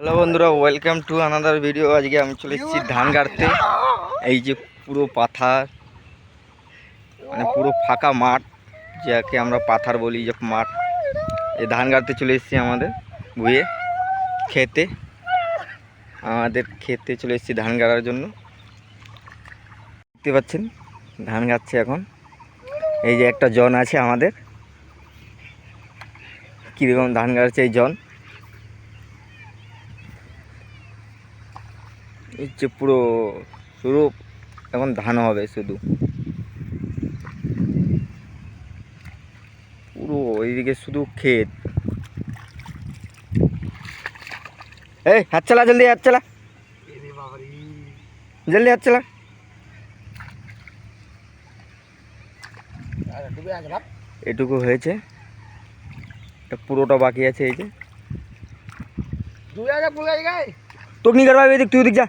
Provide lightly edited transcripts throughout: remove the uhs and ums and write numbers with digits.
Hello বন্ধুরা, welcome to another video. আজকে আমি চলে এসেছি ধান কাটতে। এই যে পুরো পাথার, মানে পুরো ফাঁকা মাঠ, যাকে আমরা পাথার বলি, যে মাঠ, এই ধান কাটতে চলে এসেছি আমাদের ভুঁয়ে খেতে। আমাদের খেতে চলে এসেছি ধান কাটার জন্য। দেখতে পাচ্ছেন ধান কাটছে এখন। এই যে একটা জন আছে আমাদের, কীরকম ধান কাটছে এই জন। এই যে পুরো শুরু, এখন ধান হবে শুধু। পুরো ওইদিকে শুধু ক্ষেত। এই হাত চালা, জলদি হাত চালা, জলদি হাত চালা। এটুকু হয়েছে, পুরোটা বাকি আছে। এই যে তোকে নিয়ে করবা, এদিক তুই ওদিক যা,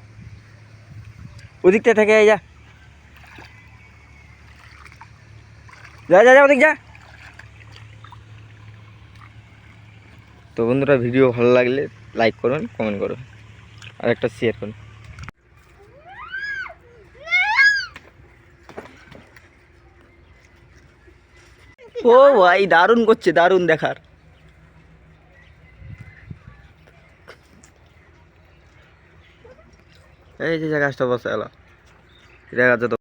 ওদিকটা থেকে যা যা যা যা ওদিক যা। তো বন্ধুরা, ভিডিও ভালো লাগলে লাইক করুন, কমেন্ট করুন, আর একটা শেয়ার করুন। ও ভাই, দারুণ করছে, দারুণ দেখার। এই যে গাছটা বসে এলো, এটা গাছ তো